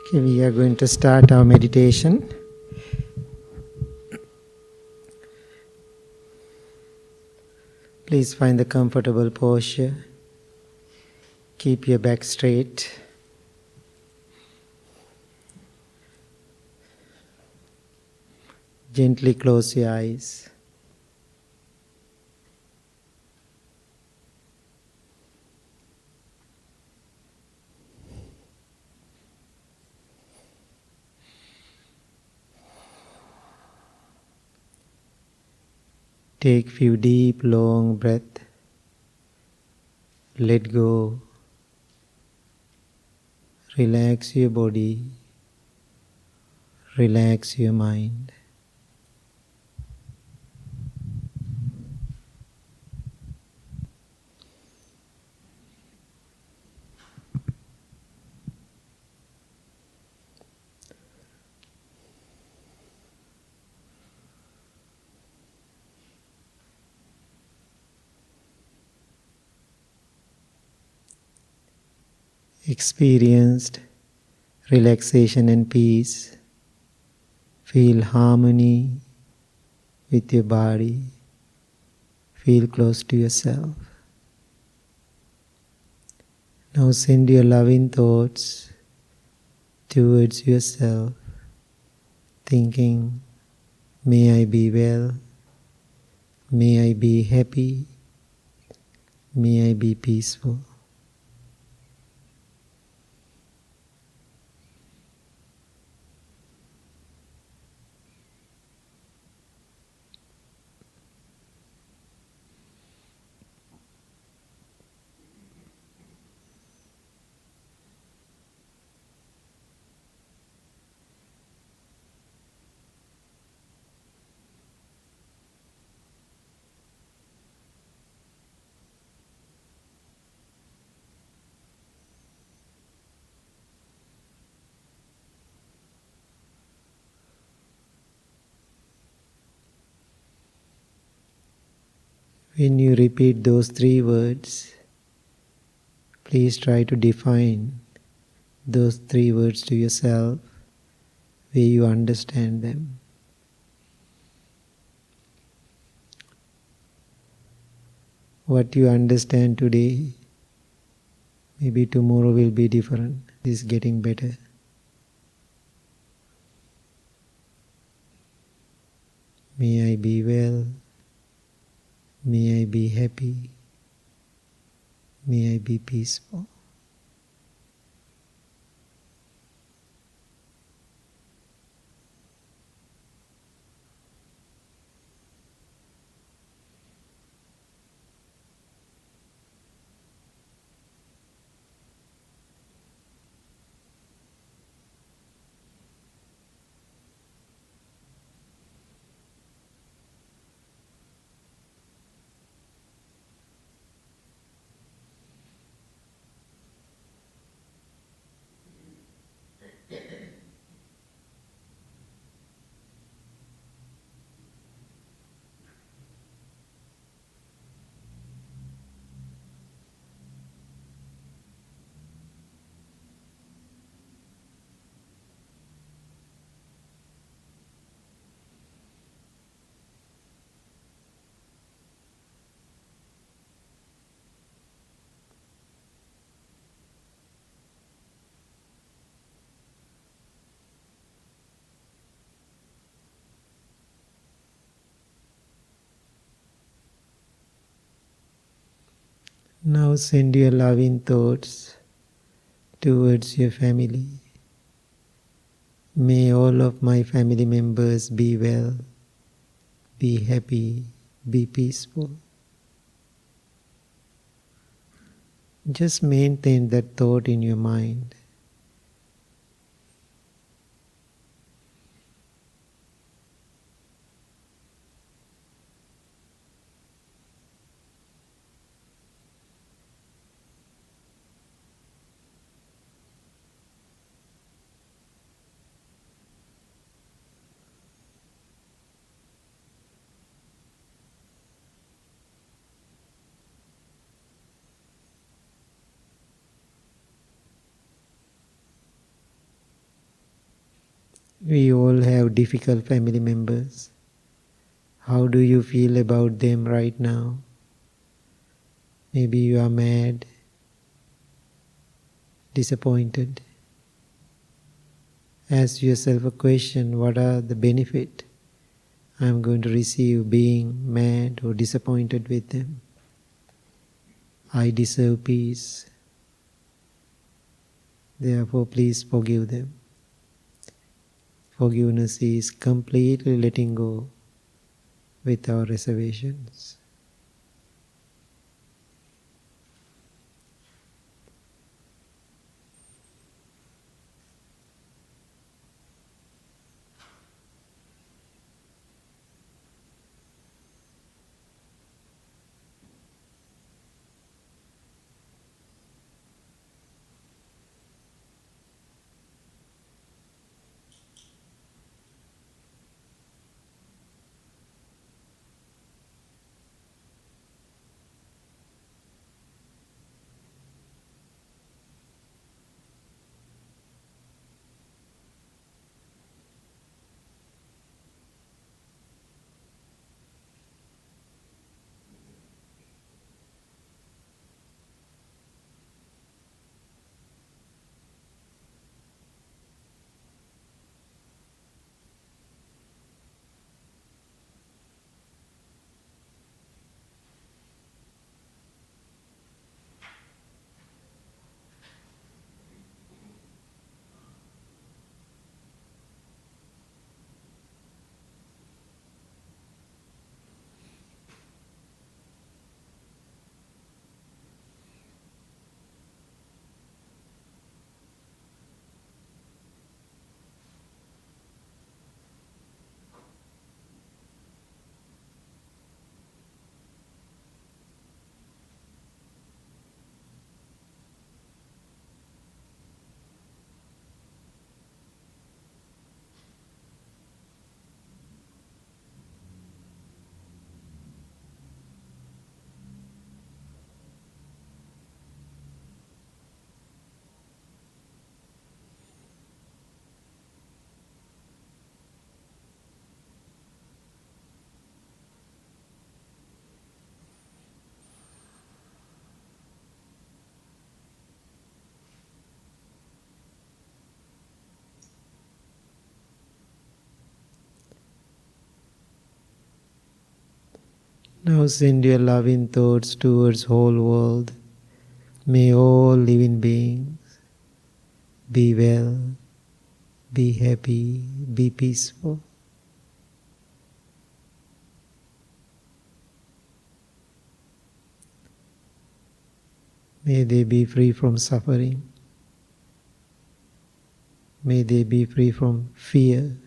Okay, we are going to start our meditation. Please find the comfortable posture. Keep your back straight. Gently close your eyes. Take few deep, long breaths. Let go. Relax your body. Relax your mind. Experienced relaxation and peace. Feel harmony with your body. Feel close to yourself. Now send your loving thoughts towards yourself, thinking, may I be well, may I be happy, may I be peaceful. When you repeat those 3 words, please try to define those 3 words to yourself where you understand them. What you understand today, maybe tomorrow will be different. It's getting better. May I be well. May I be happy. May I be peaceful. Now send your loving thoughts towards your family. May all of my family members be well, be happy, be peaceful. Just maintain that thought in your mind. We all have difficult family members. How do you feel about them right now? Maybe you are mad, disappointed. Ask yourself a question: what are the benefits I am going to receive being mad or disappointed with them? I deserve peace. Therefore, please forgive them. Forgiveness is completely letting go without reservations. Now send your loving thoughts towards whole world. May all living beings be well, be happy, be peaceful. May they be free from suffering. May they be free from fear,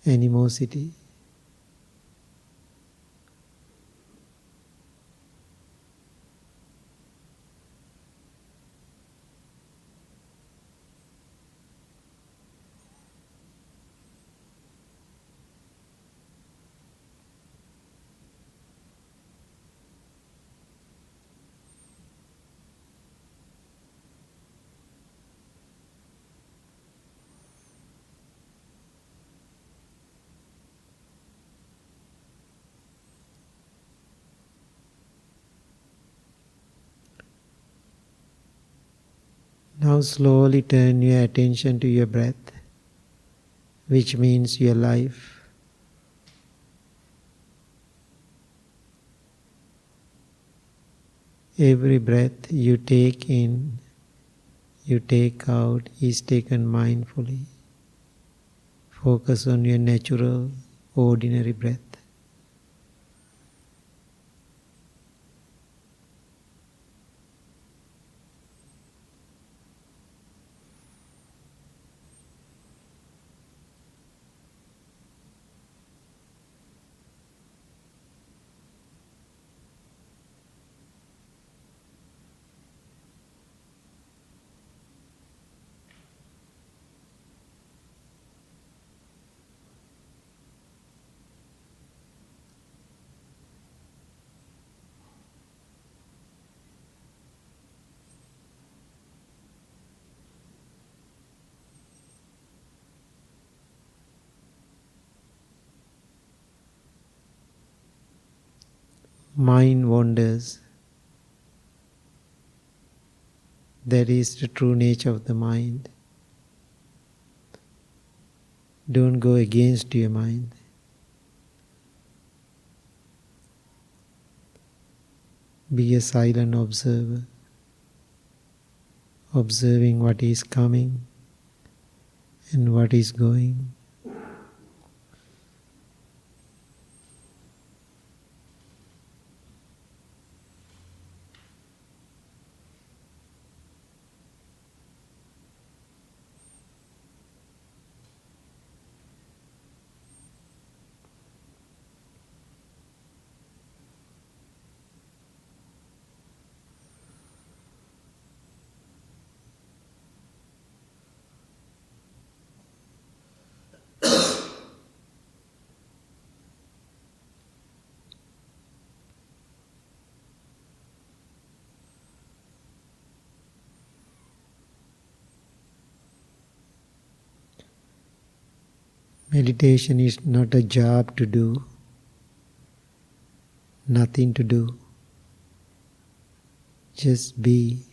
animosity. Now slowly turn your attention to your breath, which means your life. Every breath you take in, you take out is taken mindfully. Focus on your natural, ordinary breath. mind wanders. That is the true nature of the mind. Don't go against your mind. Be a silent observer, observing what is coming and what is going. Meditation is not a job to do, nothing to do. Just be.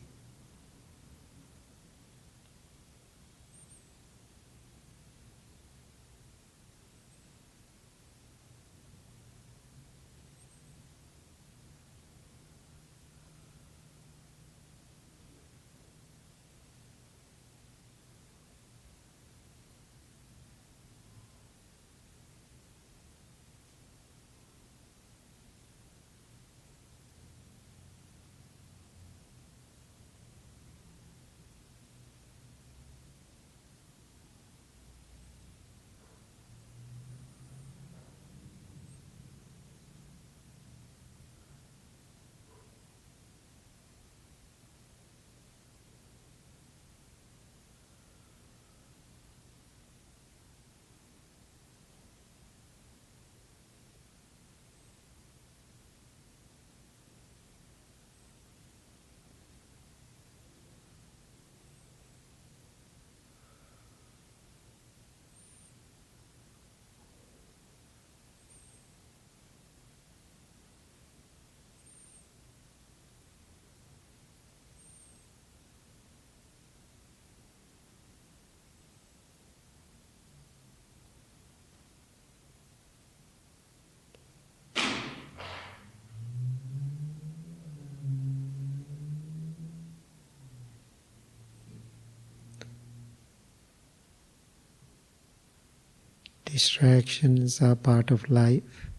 Distractions are part of life.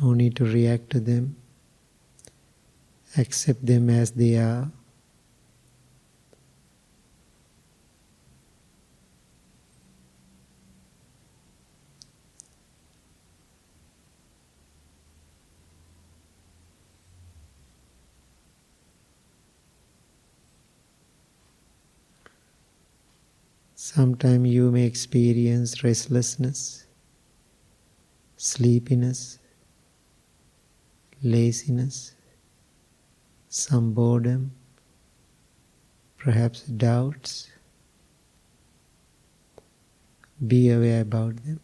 No need to react to them. Accept them as they are. Sometimes you may experience restlessness, sleepiness, laziness, some boredom, perhaps doubts. Be aware about them.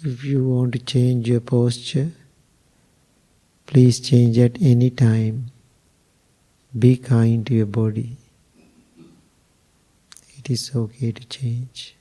If you want to change your posture, please change at any time. Be kind to your body. It is okay to change.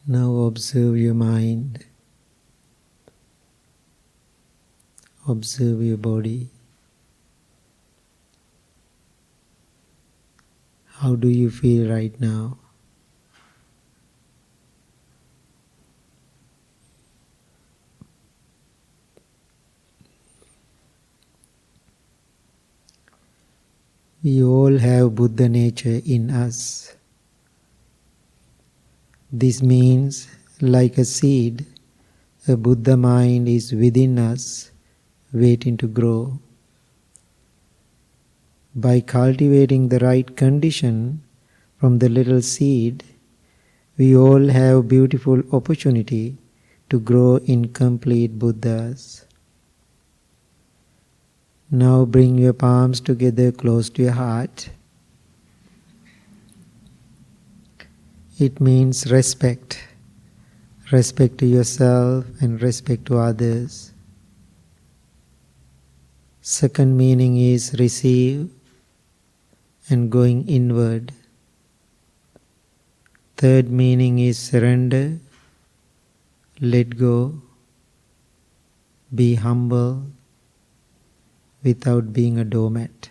Now observe your mind. Observe your body. How do you feel right now? We all have Buddha nature in us. This means, like a seed, a Buddha mind is within us, waiting to grow. By cultivating the right condition from the little seed, we all have beautiful opportunity to grow in complete Buddhas. Now bring your palms together close to your heart. It means respect. Respect to yourself and respect to others. Second meaning is receive and going inward. Third meaning is surrender, let go, be humble, without being a doormat.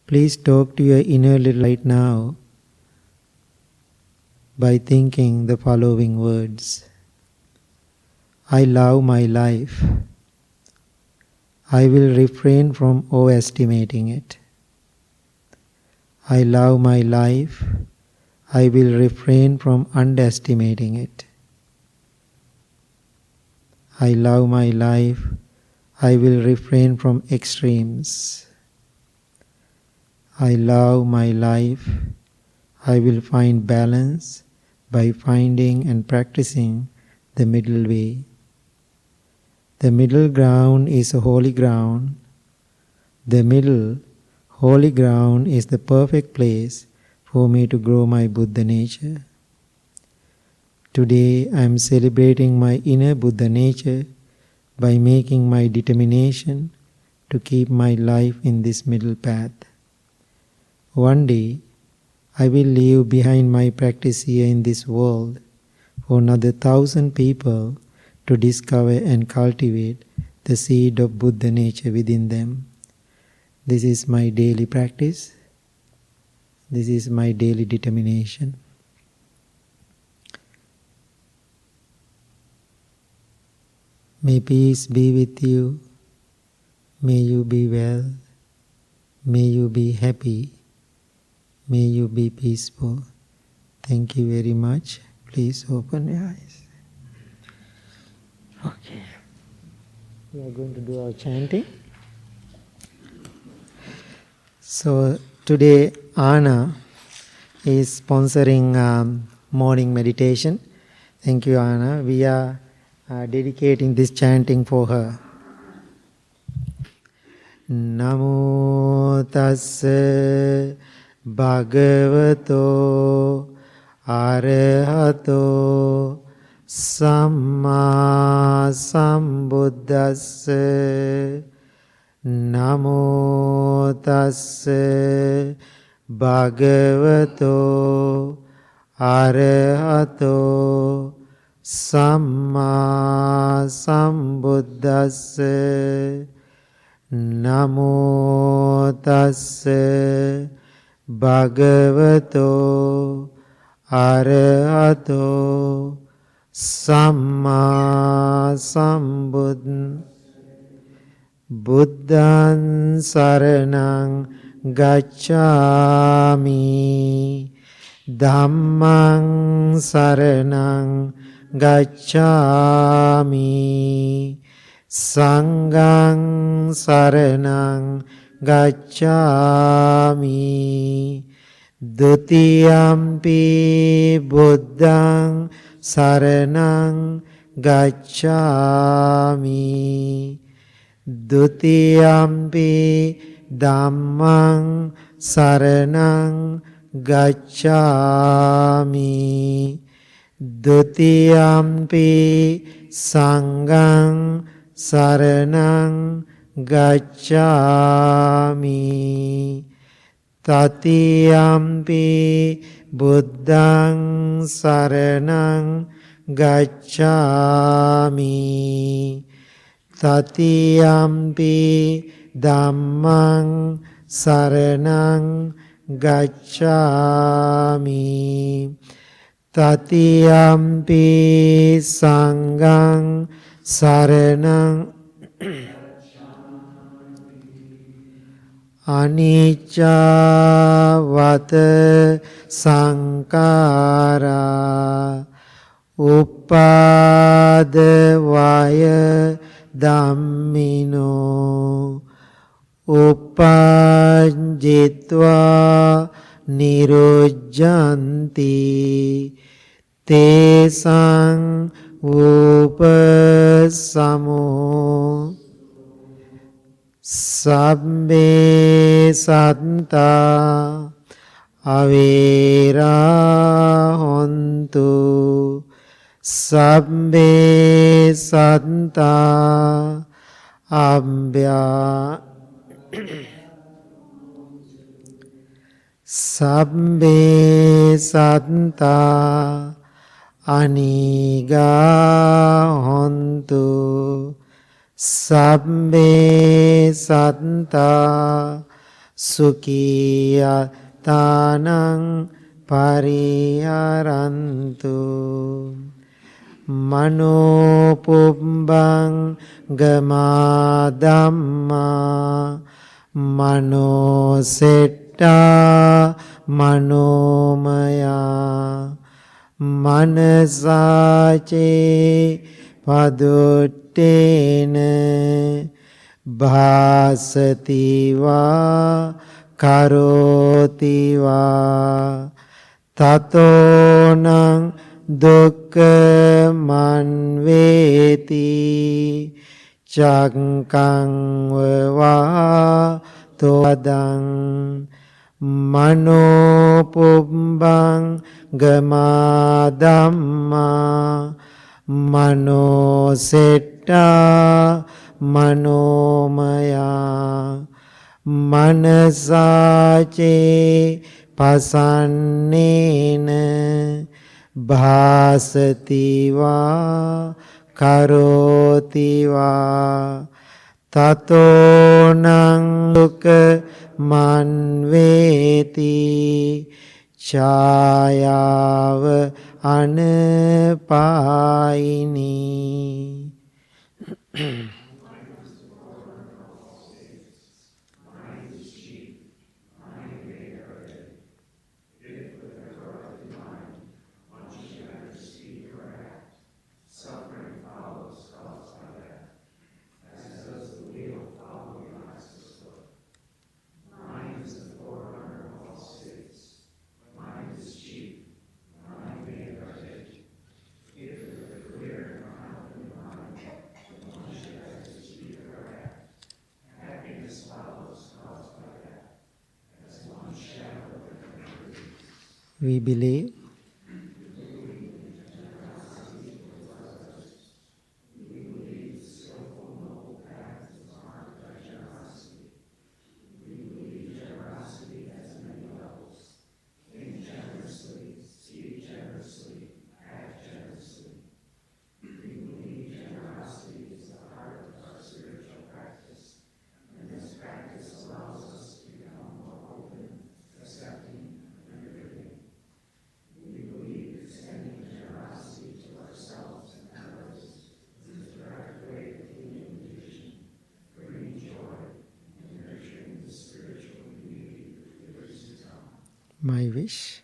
Please talk to your inner little right now by thinking the following words. I love my life. I will refrain from overestimating it. I love my life. I will refrain from underestimating it. I love my life. I will refrain from extremes. I love my life. I will find balance by finding and practicing the middle way. The middle ground is a holy ground. The middle holy ground is the perfect place for me to grow my Buddha nature. Today I am celebrating my inner Buddha nature by making my determination to keep my life in this middle path. One day, I will leave behind my practice here in this world for another 1,000 people to discover and cultivate the seed of Buddha nature within them. This is my daily practice. This is my daily determination. May peace be with you. May you be well. May you be happy. May you be peaceful. Thank you very much. Please open your eyes. Okay. We are going to do our chanting. So today Anna is sponsoring morning meditation. Thank you, Anna. We are dedicating this chanting for her. Namo tassa bhagavato arahato samma sambuddhassa. Namo tassa bhagavato arahato samma sambuddhassa. Namo tassa bhagavato arahato samma sambuddhassa. Buddhaṃ saraṇaṃ gacchāmi, Dhammaṃ saraṇaṃ gacchāmi, Saṅghāṃ saraṇaṃ gacchāmi, Dutiyampi Buddhaṃ saraṇaṃ gacchāmi, Dutiyampi Dhammaṃ saraṇaṃ gacchāmi, Dutiyampi Saṅghāṃ saraṇaṃ gacchāmi, Tatiyampi Buddhaṃ saraṇaṃ gacchāmi, Tatiyampi dhammang saranang gacchami. Tatiyampi sanghang saranang anicca vata sankara uppadavaya dhammino uppajjitva nirujjanti tesang upasamo sabbe satta avera hontu sabbe satta abhya sabbe satta aniga hontu sabbe satta sukhiya tanang pariharantu mano pubbang gama dhamma mano setta manomaya manasace paduttena bhasati va karoti va tatonang dukkha manveti cakkang va todang mano pubbang gama dhamma mano setta manomaya manasace pasannena bhasati va karoti va tatonang dukkha manveti chāyāva anapāyini. We believe my wish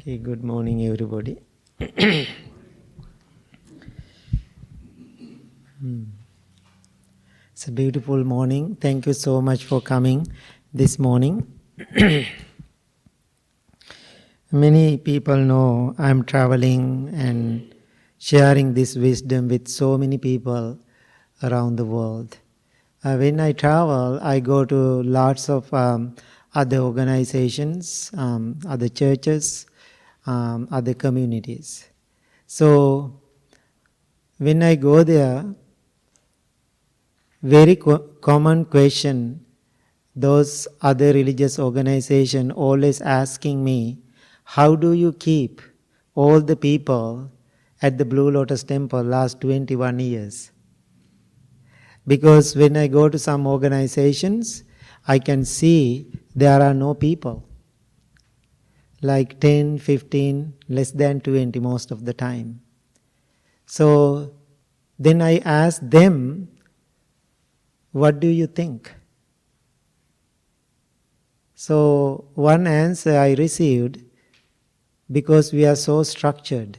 Okay, good morning everybody. It's a beautiful morning. Thank you so much for coming this morning. Many people know I'm traveling and sharing this wisdom with so many people around the world. When I travel, I go to lots of other organizations, other churches, other communities. So when I go there, very common question, those other religious organizations always asking me, how do you keep all the people at the Blue Lotus Temple last 21 years? Because when I go to some organizations, I can see there are no people. Like 10, 15, less than 20 most of the time. So then I ask them, what do you think? So one answer I received, because we are so structured.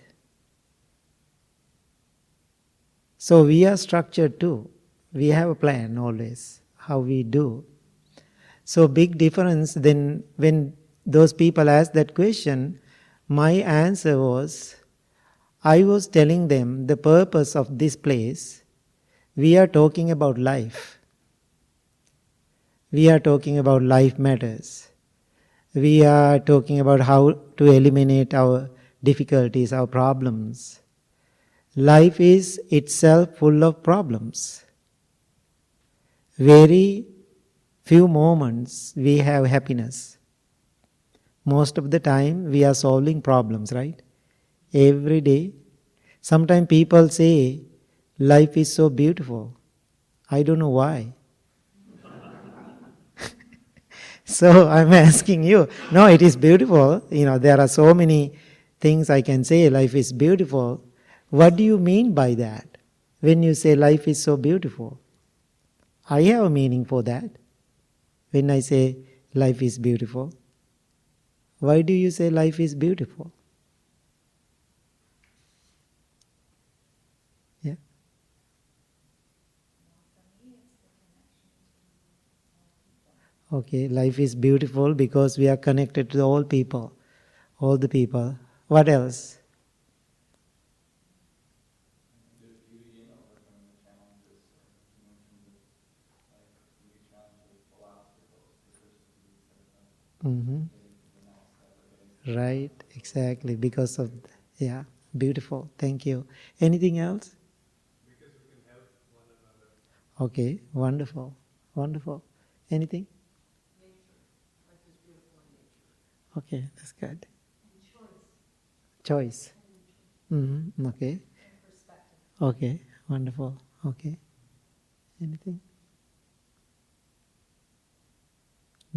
So we are structured too. We have a plan always, how we do. So big difference then when those people asked that question, my answer was, I was telling them the purpose of this place, we are talking about life. We are talking about life matters. We are talking about how to eliminate our difficulties, our problems. Life is itself full of problems. Very few moments we have happiness. Most of the time we are solving problems, right? Every day. Sometimes people say, life is so beautiful. I don't know why. So I'm asking you, no, it is beautiful. There are so many things I can say, life is beautiful. What do you mean by that? When you say life is so beautiful? I have a meaning for that. When I say life is beautiful. Why do you say life is beautiful? Yeah. Okay, life is beautiful because we are connected to all people. All the people. What else? Mm-hmm. Right, exactly. Because of, beautiful. Thank you. Anything else? Because we can help one another. Okay, wonderful. Wonderful. Anything? Nature. Life is beautiful in nature. Okay, that's good. And choice. Choice. Mm-hmm. Okay. And perspective. Okay, wonderful. Okay. Anything?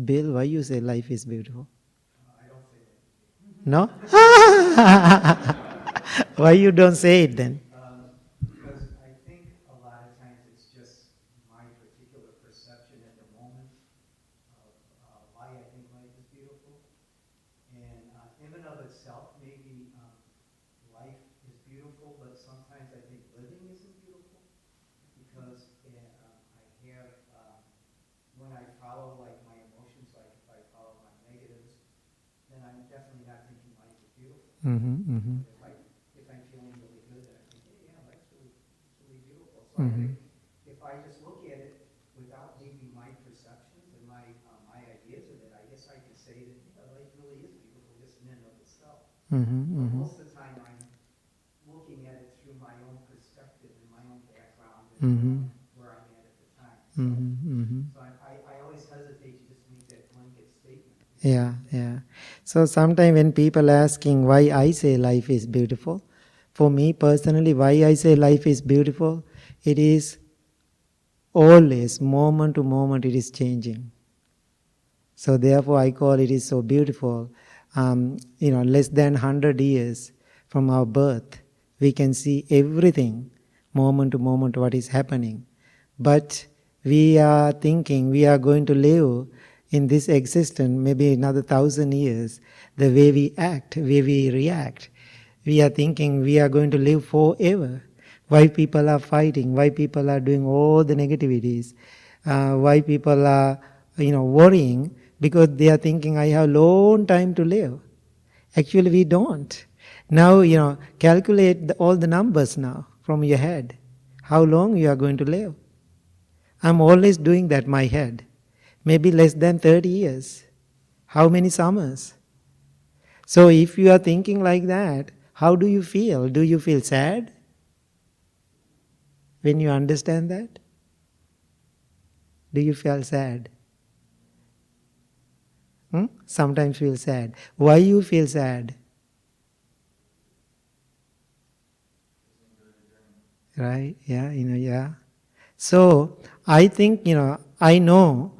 Bill, why you say life is beautiful? I don't say that. No? Why you don't say it then? Because I think a lot of times it's just my particular perception at the moment of why I think life is beautiful. And in and of itself, maybe life is beautiful, but sometimes I think living isn't beautiful. Because I have, when I follow like my emotions, like if I follow my negatives, then I'm definitely not thinking life is beautiful. Mm-hmm, mm-hmm. If I'm feeling really good, then I think, hey, yeah, life's really beautiful. So I think if I just look at it without maybe my perceptions and my ideas of it, I guess I could say that life really is beautiful just in and of itself. Mm-hmm, But mm-hmm. most of the time I'm looking at it through my own perspective and my own background and where I'm at the time. So, so I always hesitate to just make that blanket statement. Yeah, yeah. So sometimes when people asking why I say life is beautiful, for me personally, why I say life is beautiful, it is always, moment to moment, it is changing. So therefore I call it is so beautiful. Less than 100 years from our birth, we can see everything, moment to moment, what is happening. But we are thinking we are going to live in this existence maybe another 1,000 years. The way we act, way we react, we are thinking we are going to live forever. Why people are fighting, why people are doing all the negativities, why people are, worrying, because they are thinking, I have long time to live. Actually, we don't. Now, calculate all the numbers now from your head. How long you are going to live. I'm always doing that, my head. Maybe less than 30 years. How many summers? So if you are thinking like that, how do you feel? Do you feel sad when you understand that? Do you feel sad? Sometimes feel sad. Why you feel sad? Right? Yeah, yeah. So I think, I know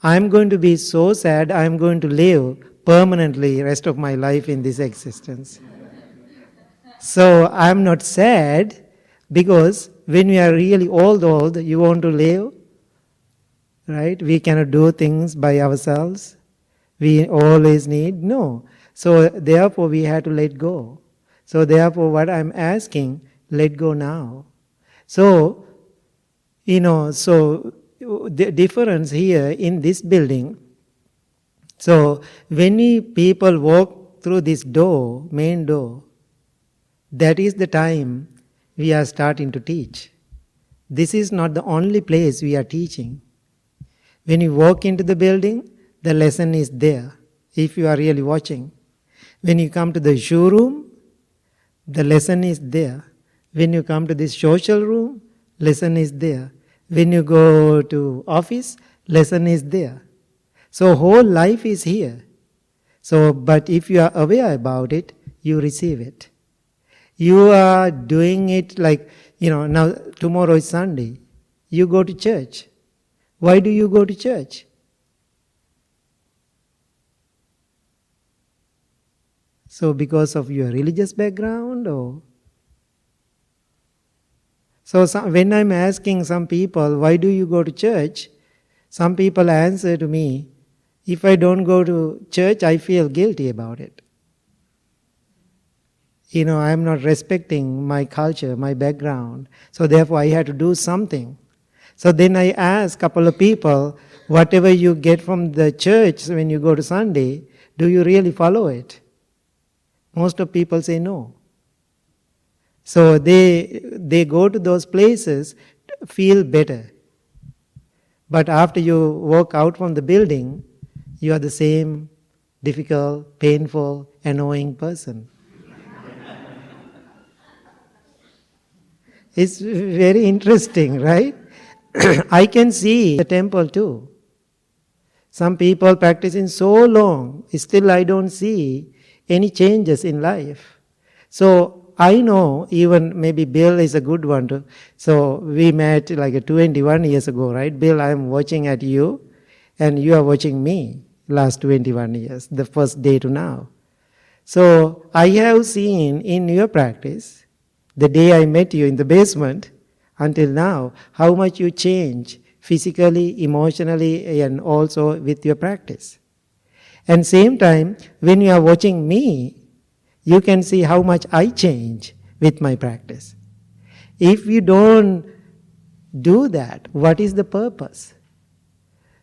I'm going to be so sad, I'm going to live permanently rest of my life in this existence. So I'm not sad, because when we are really old, you want to live, right? We cannot do things by ourselves. We always need, no. So therefore we have to let go. So therefore what I'm asking, let go now. So, so the difference here in this building, so when people walk through this door, main door, that is the time we are starting to teach. This is not the only place we are teaching. When you walk into the building, the lesson is there, if you are really watching. When you come to the showroom, the lesson is there. When you come to this social room, lesson is there. When you go to office, lesson is there. So whole life is here. So, but if you are aware about it, you receive it. You are doing it like, now tomorrow is Sunday. You go to church. Why do you go to church? So because of your religious background, or? So when I'm asking some people, why do you go to church? Some people answer to me, if I don't go to church, I feel guilty about it. I'm not respecting my culture, my background. So therefore I have to do something. So then I ask a couple of people, whatever you get from the church when you go to Sunday, do you really follow it? Most of people say no. So they go to those places to feel better. But after you walk out from the building, you are the same difficult, painful, annoying person. It's very interesting, right? I can see the temple too. Some people practicing so long, still I don't see any changes in life. So I know even maybe Bill is a good one too. So we met like 21 years ago, right? Bill, I am watching at you and you are watching me last 21 years, the first day to now. So I have seen in your practice, the day I met you in the basement, until now, how much you change physically, emotionally, and also with your practice. And same time, when you are watching me, you can see how much I change with my practice. If you don't do that, what is the purpose?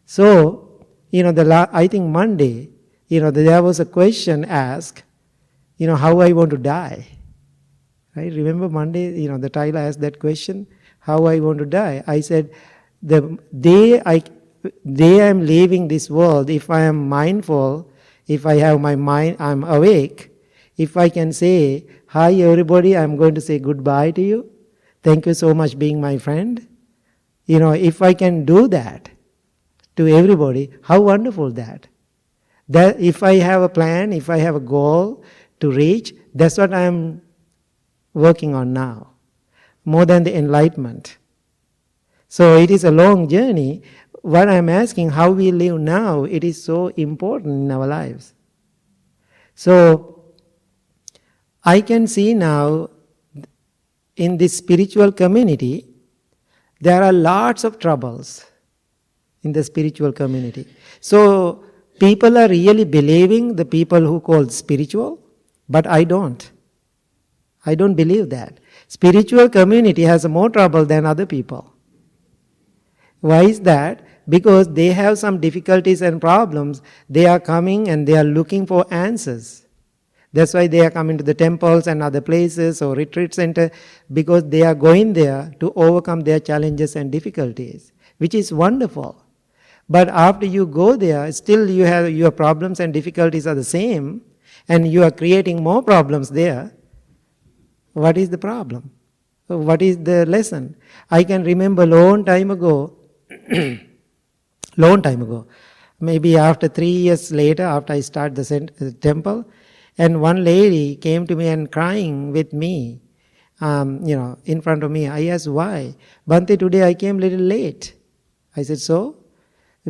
So, I think Monday, there was a question asked, how I want to die. Right? Remember Monday, the Tyler asked that question, how I want to die. I said, the day I am leaving this world, if I am mindful, if I have my mind, I'm awake, if I can say, hi everybody, I'm going to say goodbye to you. Thank you so much being my friend. If I can do that to everybody, how wonderful that. That if I have a plan, if I have a goal to reach, that's what I'm working on now. More than the enlightenment. So it is a long journey. What I'm asking, how we live now, it is so important in our lives. So I can see now in this spiritual community, there are lots of troubles in the spiritual community. So people are really believing the people who call spiritual, but I don't. I don't believe that. Spiritual community has more trouble than other people. Why is that? Because they have some difficulties and problems. They are coming and they are looking for answers. That's why they are coming to the temples and other places or retreat center, because they are going there to overcome their challenges and difficulties, which is wonderful. But after you go there, still you have your problems and difficulties are the same, and you are creating more problems there. What is the problem? What is the lesson? I can remember long time ago, maybe after 3 years later, after I start the temple, and one lady came to me and crying with me, in front of me. I asked, why? Bhante, today I came little late. I said, so?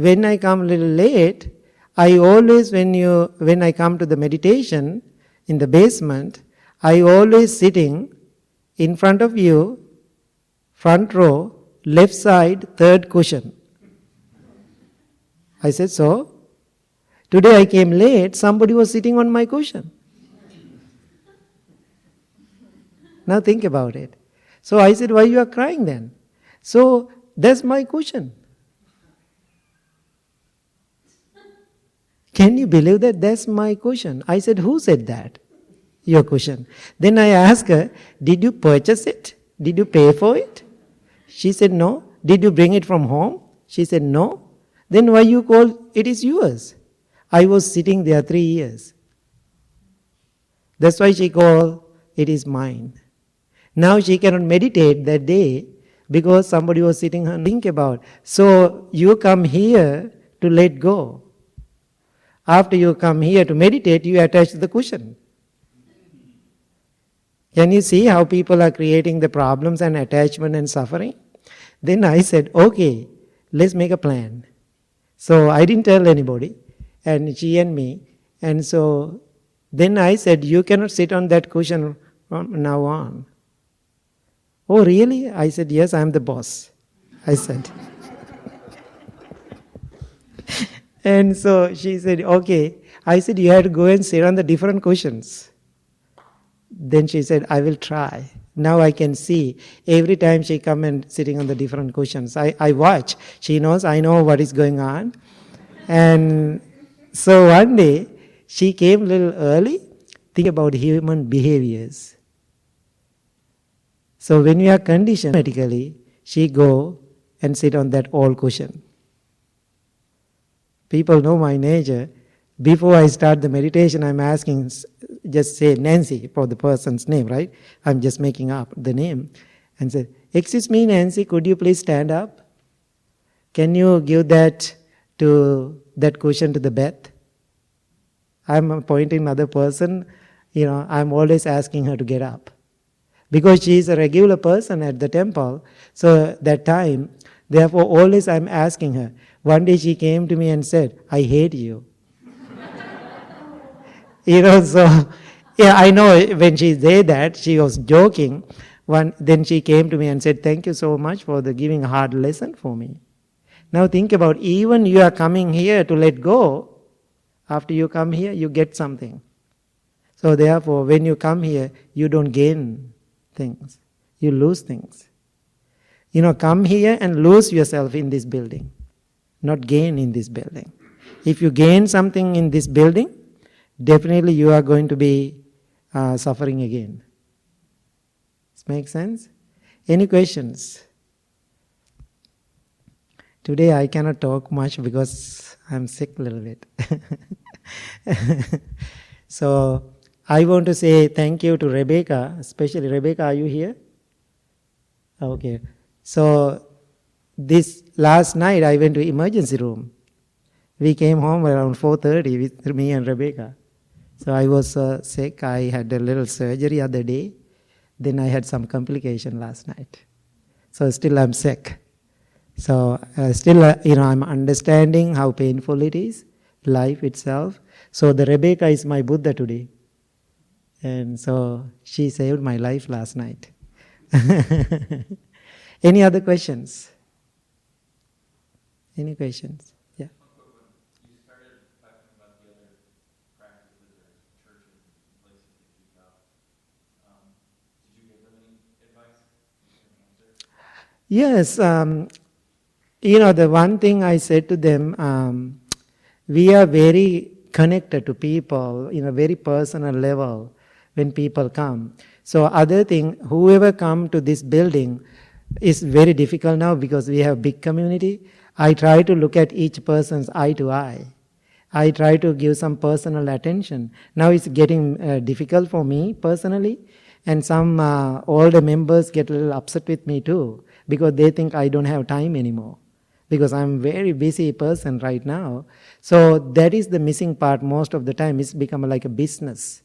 When I come little late, I always, when I come to the meditation in the basement, I always sitting in front of you, front row, left side, third cushion. I said, so? Today I came late, somebody was sitting on my cushion. Now think about it. So I said, why you are crying then? So that's my cushion. Can you believe that? That's my cushion. I said, who said that? Your cushion. Then I asked her, did you purchase it? Did you pay for it? She said, no. Did you bring it from home? She said, no. Then why you call it is yours? I was sitting there 3 years. That's why she called it is mine. Now she cannot meditate that day because somebody was sitting and think about. So you come here to let go. After you come here to meditate, you attach the cushion. Can you see how people are creating the problems and attachment and suffering? Then I said, okay, let's make a plan. So I didn't tell anybody, and she and me. And so then I said, you cannot sit on that cushion from now on. Oh, really? I said, yes, I'm the boss. I said. And so she said, okay. I said, you have to go and sit on the different cushions. Then she said, I will try. Now I can see. Every time she come and sitting on the different cushions, I watch. She knows, I know what is going on. And so one day, she came a little early, think about human behaviors. So when we are conditioned, automatically, she go and sit on that old cushion. People know my nature. Before I start the meditation, I'm asking, just say Nancy for the person's name, right? I'm just making up the name. And say, excuse me, Nancy, could you please stand up? Can you give that cushion to the bed? I'm appointing another person, I'm always asking her to get up. Because she is a regular person at the temple, so that time, therefore always I'm asking her. One day she came to me and said, I hate you. So, I know when she said that, she was joking. Then she came to me and said, thank you so much for giving a hard lesson for me. Now think about, even you are coming here to let go, after you come here, you get something. So therefore, when you come here, you don't gain things. You lose things. Come here and lose yourself in this building, not gain in this building. If you gain something in this building, definitely you are going to be suffering again. Does it make sense? Any questions? Today I cannot talk much because I'm sick a little bit. So I want to say thank you to Rebecca, especially Rebecca, are you here? Okay. So this last night I went to emergency room. We came home around 4:30 with me and Rebecca. So I was sick. I had a little surgery other day. Then I had some complication last night. So still I'm sick. So still, I'm understanding how painful it is, life itself. So the Rebecca is my Buddha today. And so she saved my life last night. Any other questions? Any questions? Yeah. You started talking about the other practices or churches and places that you go. Yes, the one thing I said to them, we are very connected to people in a very personal level when people come. So other thing, whoever come to this building is very difficult now because we have big community. I try to look at each person's eye to eye. I try to give some personal attention. Now it's getting difficult for me personally, and some older members get a little upset with me too because they think I don't have time anymore because I'm a very busy person right now. So that is the missing part most of the time. It's become like a business,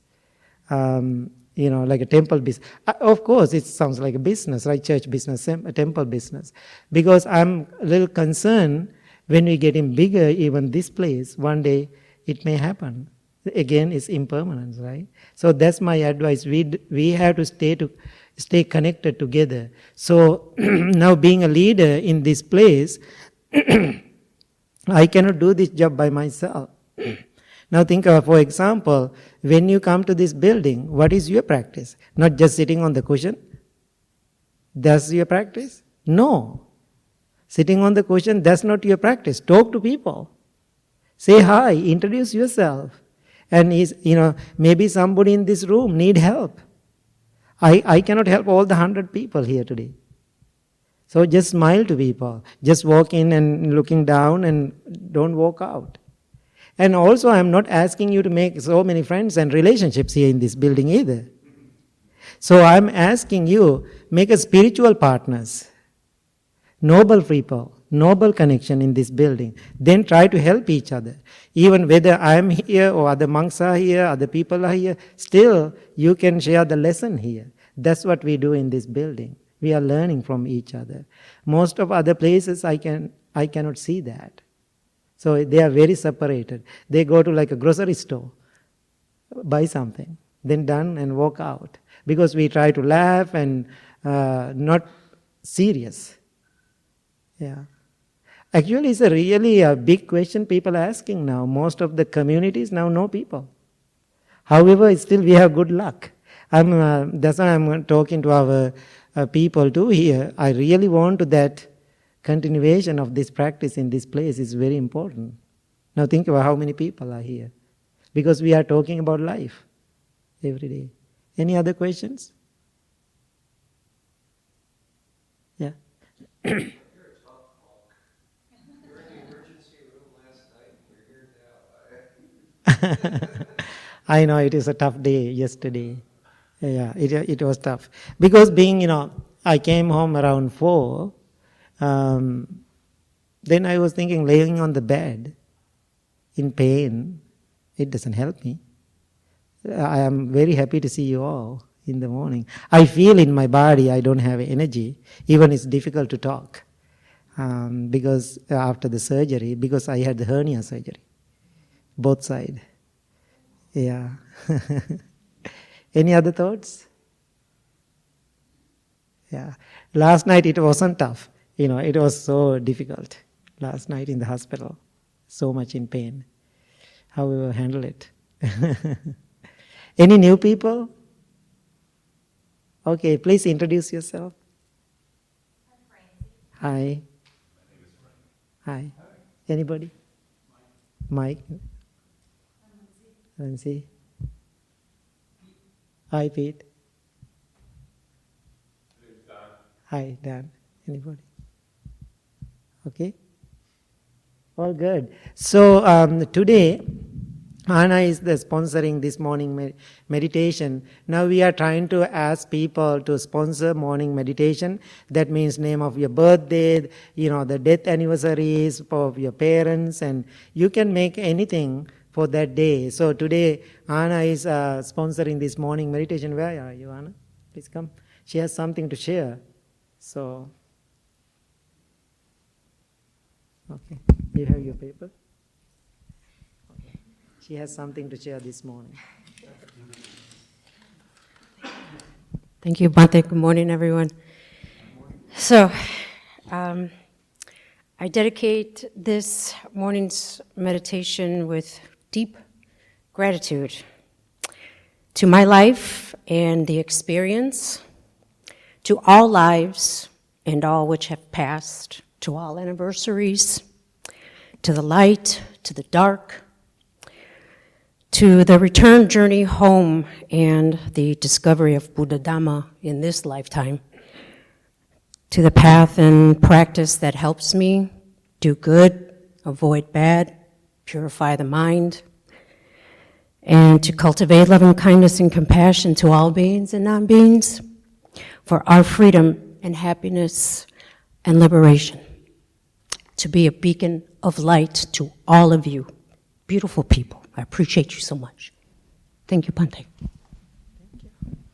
like a temple business. Of course, it sounds like a business, right? Church business, a temple business. Because I'm a little concerned when we get in bigger, even this place, one day it may happen. Again, it's impermanence, right? So that's my advice. We have to stay connected together. So now being a leader in this place, I cannot do this job by myself. Now think of, for example, when you come to this building, what is your practice? Not just sitting on the cushion. That's your practice? No. Sitting on the cushion, that's not your practice. Talk to people. Say hi, introduce yourself. And maybe somebody in this room need help. I cannot help all the 100 people here today. So just smile to people. Just walk in and looking down and don't walk out. And also I'm not asking you to make so many friends and relationships here in this building either. So I'm asking you, make a spiritual partners. Noble people, noble connection in this building. Then try to help each other. Even whether I am here or other monks are here, other people are here, still you can share the lesson here. That's what we do in this building. We are learning from each other. Most of other places I cannot see that. So they are very separated. They go to like a grocery store, buy something, then done and walk out. Because we try to laugh and not serious. Yeah. Actually, it's really a big question people are asking now. Most of the communities now know people. However, still we have good luck. That's why I'm talking to our people too here. I really want that continuation of this practice in this place is very important. Now think about how many people are here. Because we are talking about life every day. Any other questions? Yeah. I know it is a tough day yesterday. Yeah, it was tough. Because I came home around 4. Then I was thinking laying on the bed in pain, it doesn't help me. I am very happy to see you all in the morning. I feel in my body I don't have energy. Even it's difficult to talk. Because after the surgery, because I had the hernia surgery. Both sides. Yeah. Any other thoughts? Yeah. Last night it wasn't tough. It was so difficult. Last night in the hospital. So much in pain. How we will handle it. Any new people? Okay, please introduce yourself. Hi. Hi. Anybody? Mike. Nancy. Hi, Pete. Hi, Dan. Anybody? Okay. All good. So today, Anna is sponsoring this morning meditation. Now we are trying to ask people to sponsor morning meditation. That means name of your birthday, the death anniversaries of your parents, and you can make anything for that day. So today, Anna is sponsoring this morning meditation. Where are you, Anna? Please come. She has something to share. So, okay. You have your paper? Okay. She has something to share this morning. Thank you, Bhante. Good morning, everyone. So, I dedicate this morning's meditation with deep gratitude to my life and the experience, to all lives and all which have passed, to all anniversaries, to the light, to the dark, to the return journey home and the discovery of Buddha Dhamma in this lifetime, to the path and practice that helps me do good, avoid bad, purify the mind, and to cultivate love and kindness and compassion to all beings and non-beings for our freedom and happiness and liberation, to be a beacon of light to all of you, beautiful people. I appreciate you so much. Thank you, Bhante.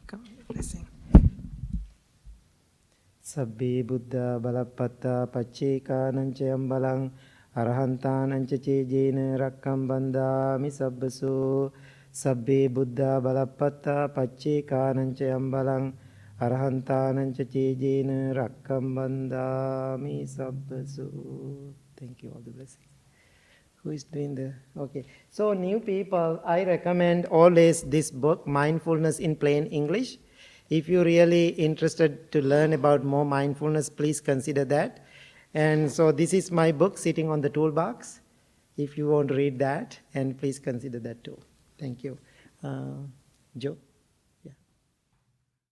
God blessing. Sabbe Buddha Balappata Pacceka Ambalang Arahantanancha Chejena Rakkam Bandami Sabbasu Sabbe Buddha Balappata Pacceka Ambalang Arahantanancha Chejena Rakkam Bandami Sabbasu. Thank you, all the blessings. Who is doing the... Okay. So new people, I recommend always this book, Mindfulness in Plain English. If you're really interested to learn about more mindfulness, please consider that. And so this is my book sitting on the toolbox. If you want to read that, and please consider that too. Thank you. Joe?